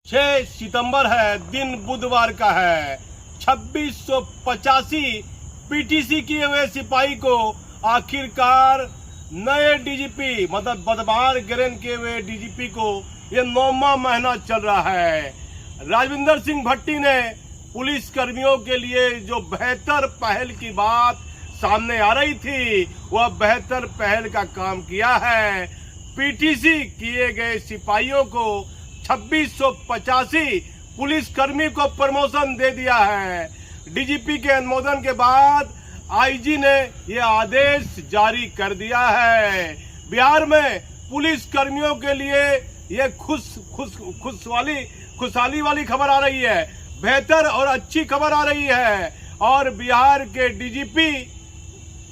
6 सितंबर है, दिन बुधवार का है। 2685 पीटीसी किए हुए सिपाही को आखिरकार नए डीजीपी मतलब बदमार गिरन किए हुए डीजीपी को ये 9वां महीना चल रहा है। राजविंदर सिंह भट्टी ने पुलिस कर्मियों के लिए जो बेहतर पहल की बात सामने आ रही थी, वह बेहतर पहल का काम किया है। पीटीसी किए गए सिपाहियों को 2685 पुलिस कर्मी को प्रमोशन दे दिया है। डीजीपी के अनुमोदन के बाद आईजी ने यह आदेश जारी कर दिया है। बिहार में पुलिस कर्मियों के लिए यह खुशहाली वाली खबर आ रही है, बेहतर और अच्छी खबर आ रही है। और बिहार के डीजीपी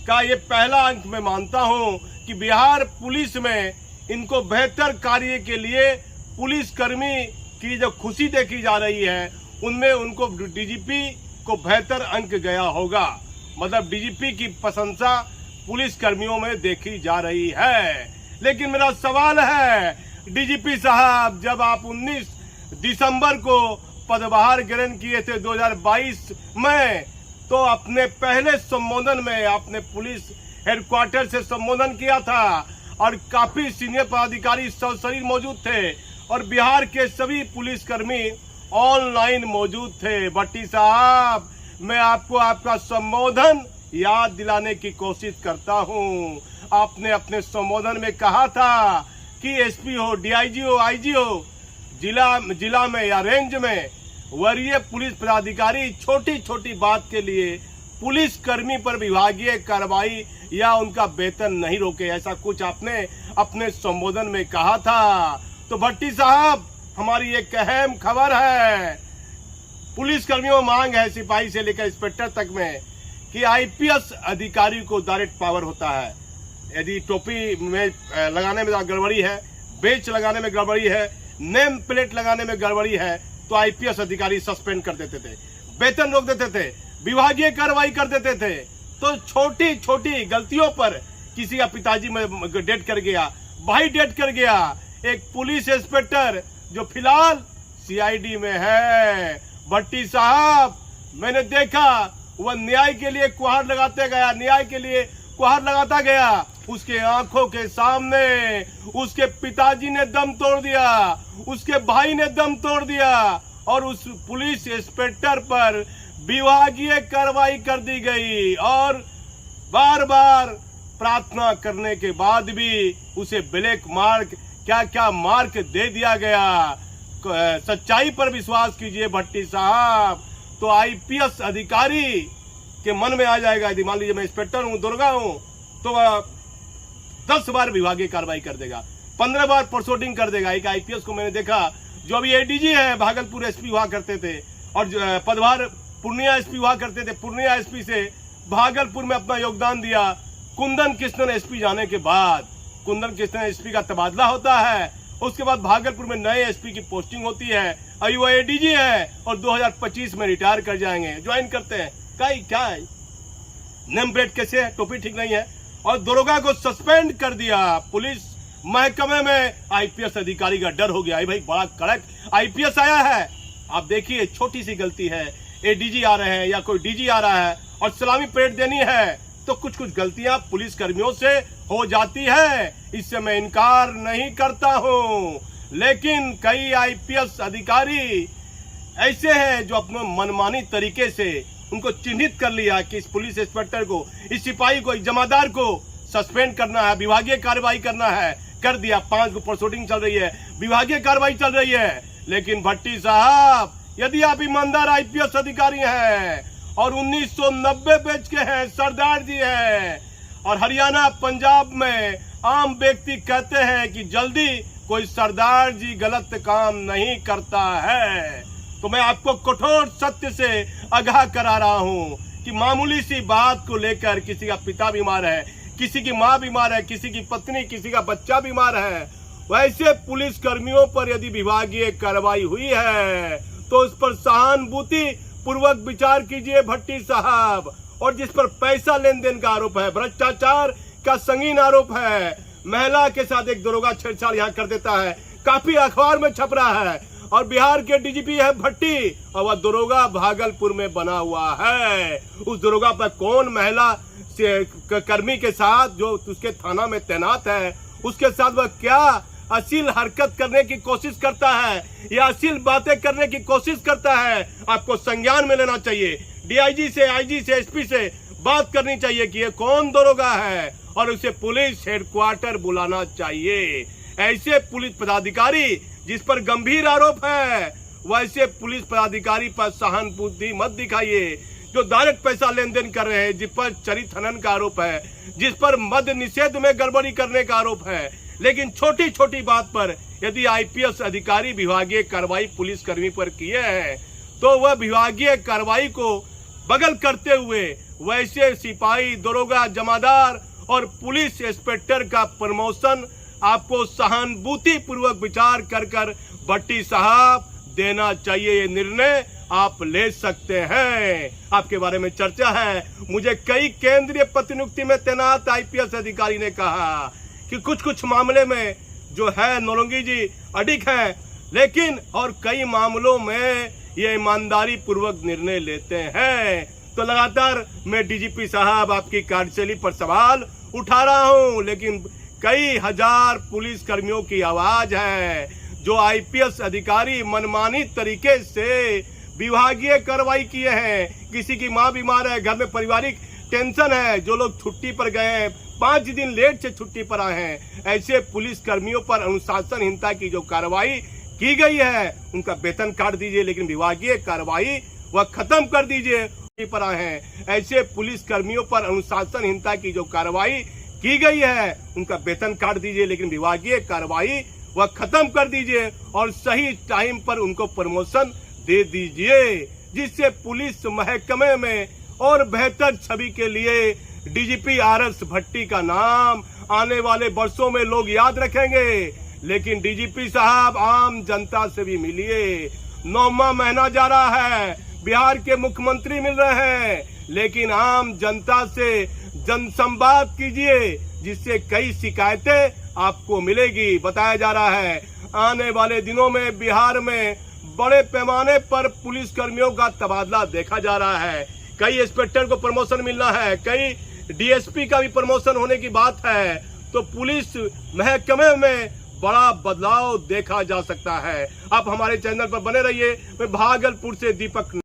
का ये पहला अंक मैं मानता हूं कि बिहार पुलिस में इनको बेहतर कार्य के लिए पुलिस कर्मी की जो खुशी देखी जा रही है, उनमें उनको डीजीपी को बेहतर अंक गया होगा। मतलब डीजीपी की प्रशंसा पुलिस कर्मियों में देखी जा रही है। लेकिन मेरा सवाल है, डीजीपी साहब, जब आप 19 दिसंबर को पदभार ग्रहण किए थे 2022 में, तो अपने पहले संबोधन में आपने पुलिस हेडक्वार्टर से संबोधन किया था और काफी सीनियर पदाधिकारी सशरीर मौजूद थे और बिहार के सभी पुलिसकर्मी ऑनलाइन मौजूद थे। भट्टी साहब, मैं आपको आपका संबोधन याद दिलाने की कोशिश करता हूं। आपने अपने संबोधन में कहा था कि एसपी हो, डीआईजी हो, आईजी हो, जिला में या रेंज में वरीय पुलिस पदाधिकारी छोटी छोटी बात के लिए पुलिस कर्मी पर विभागीय कार्रवाई या उनका वेतन नहीं रोके, ऐसा कुछ आपने अपने संबोधन में कहा था। तो भट्टी साहब, हमारी एक अहम खबर है, पुलिस कर्मियों मांग है सिपाही से लेकर इंस्पेक्टर तक में कि आईपीएस अधिकारी को डायरेक्ट पावर होता है। यदि टोपी में लगाने में गड़बड़ी है, बेच लगाने में गड़बड़ी है, नेम प्लेट लगाने में गड़बड़ी है, तो आईपीएस अधिकारी सस्पेंड कर देते थे, वेतन रोक देते थे, विभागीय कार्रवाई कर देते थे। तो छोटी छोटी गलतियों पर किसी का पिताजी में डेथ कर गया, भाई डेथ कर गया, एक पुलिस इंस्पेक्टर जो फिलहाल सीआईडी में है। भट्टी साहब, मैंने देखा वह न्याय के लिए गुहार लगाते गया, न्याय के लिए गुहार लगाता गया। उसके आंखों के सामने उसके पिताजी ने दम तोड़ दिया, उसके भाई ने दम तोड़ दिया और उस पुलिस इंस्पेक्टर पर विभागीय कार्रवाई कर दी गई और बार बार प्रार्थना करने के बाद भी उसे ब्लैक मार्क क्या क्या मार्क दे दिया गया। सच्चाई पर विश्वास कीजिए भट्टी साहब, तो आईपीएस अधिकारी के मन में आ जाएगा, यदि मान लीजिए मैं इंस्पेक्टर हूं, दुर्गा हूं, तो 10 बार विभागीय कार्रवाई कर देगा, 15 बार प्रमोशन कर देगा। एक आईपीएस को मैंने देखा जो अभी एडीजी है, भागलपुर एसपी हुआ करते थे और पदभार पूर्णिया एसपी हुआ करते थे। पूर्णिया एसपी से भागलपुर में अपना योगदान दिया। कुंदन कृष्णन एसपी जाने के बाद कुंदन कृष्णन एसपी का तबादला होता है, उसके बाद भागलपुर में नए एसपी की पोस्टिंग होती है। अभी वो एडीजी है और 2025 में रिटायर कर जाएंगे, ज्वाइन करते हैं। क्या है, नेम प्लेट कैसे है, टोपी ठीक नहीं है, और दरोगा को सस्पेंड कर दिया। पुलिस महकमे में आईपीएस अधिकारी का डर हो गया, भाई बड़ा कड़क आईपीएस आया है। आप देखिए, छोटी सी गलती है, एडीजी आ रहे हैं या कोई डीजी आ रहा है और सलामी परेड देनी है, तो कुछ कुछ गलतियां पुलिस कर्मियों से हो जाती है, इससे मैं इनकार नहीं करता हूं। लेकिन कई आईपीएस अधिकारी ऐसे हैं जो अपने मनमानी तरीके से उनको चिन्हित कर लिया कि इस पुलिस इंस्पेक्टर को, इस सिपाही को, इस जमादार को सस्पेंड करना है, विभागीय कार्रवाई करना है, कर दिया। 5 को प्रमोशन चल रही है, विभागीय कार्रवाई चल रही है। लेकिन भट्टी साहब, यदि आप ईमानदार आईपीएस अधिकारी हैं और 1990 बैच के हैं, सरदार जी हैं, और हरियाणा पंजाब में आम व्यक्ति कहते हैं कि जल्दी कोई सरदार जी गलत काम नहीं करता है, तो मैं आपको कठोर सत्य से आगाह करा रहा हूं कि मामूली सी बात को लेकर किसी का पिता बीमार है, किसी की मां बीमार है, किसी की पत्नी, किसी का बच्चा बीमार है, वैसे पुलिस कर्मियों पर यदि विभागीय कार्रवाई हुई है तो उस पर सहानुभूति पूर्वक विचार कीजिए भट्टी साहब। और जिस पर पैसा लेन देन का आरोप है, भ्रष्टाचार का संगीन आरोप है, महिला के साथ एक दरोगा छेड़छाड़ यहाँ कर देता है, काफी अखबार में छप रहा है, और बिहार के डीजीपी है भट्टी और वह दरोगा भागलपुर में बना हुआ है। उस दरोगा पर कौन महिला कर्मी के साथ जो उसके थाना में तैनात है उसके साथ वह क्या अश्लील हरकत करने की कोशिश करता है या अश्लील बातें करने की कोशिश करता है, आपको संज्ञान में लेना चाहिए। डीआईजी से, आईजी से, एसपी से बात करनी चाहिए कि ये कौन दरोगा है और उसे पुलिस हेडक्वार्टर बुलाना चाहिए। ऐसे पुलिस पदाधिकारी जिस पर गंभीर आरोप है वैसे पुलिस पदाधिकारी पर सहानुभूति मत दिखाइए। जो डायरेक्ट पैसा लेन देन कर रहे हैं, जिस पर चरित्र हनन का आरोप है, जिस पर मद निषेध में गड़बड़ी करने का आरोप है, लेकिन छोटी छोटी बात पर यदि आईपीएस अधिकारी विभागीय कार्रवाई पुलिस कर्मी पर किए हैं तो वह विभागीय कार्रवाई को बगल करते हुए वैसे सिपाही, दरोगा, जमादार और पुलिस इंस्पेक्टर का प्रमोशन आपको सहानुभूति पूर्वक विचार कर भट्टी साहब देना चाहिए। ये निर्णय आप ले सकते हैं। आपके बारे में चर्चा है। मुझे कई केंद्रीय प्रतिनियुक्ति में तैनात आईपीएस अधिकारी ने कहा कि कुछ मामले में जो है नौलंगी जी अडिग है, लेकिन और कई मामलों में ये ईमानदारी पूर्वक निर्णय लेते हैं। तो लगातार मैं डीजीपी साहब आपकी कार्यशैली पर सवाल उठा रहा हूं, लेकिन कई हजार पुलिस कर्मियों की आवाज है जो आईपीएस अधिकारी मनमानी तरीके से विभागीय कार्रवाई किए हैं। किसी की मां बीमार है, घर में पारिवारिक टेंशन है, जो लोग छुट्टी पर गए हैं, 5 दिन लेट से छुट्टी पर आए हैं, ऐसे पुलिस कर्मियों पर अनुशासनहीनता की जो कार्रवाई की गई है उनका वेतन काट दीजिए, लेकिन विभागीय कार्रवाई वह खत्म कर दीजिए। पर आए हैं ऐसे पुलिस कर्मियों पर अनुशासनहीनता की जो कार्रवाई की गई है उनका वेतन काट दीजिए, लेकिन विभागीय कार्रवाई वह खत्म कर दीजिए और सही टाइम पर उनको प्रमोशन दे दीजिए, जिससे पुलिस महकमे में और बेहतर छवि के लिए डीजीपी आरएस भट्टी का नाम आने वाले वर्षों में लोग याद रखेंगे। लेकिन डीजीपी साहब आम जनता से भी मिलिए। 9वां महीना जा रहा है, बिहार के मुख्यमंत्री मिल रहे हैं, लेकिन आम जनता से जनसंवाद कीजिए, जिससे कई शिकायतें आपको मिलेगी। बताया जा रहा है आने वाले दिनों में बिहार में बड़े पैमाने पर पुलिस कर्मियों का तबादला देखा जा रहा है। कई इंस्पेक्टर को प्रमोशन मिलना है, कई डीएसपी का भी प्रमोशन होने की बात है। तो पुलिस महकमे में बड़ा बदलाव देखा जा सकता है। आप हमारे चैनल पर बने रहिए। मैं भागलपुर से दीपक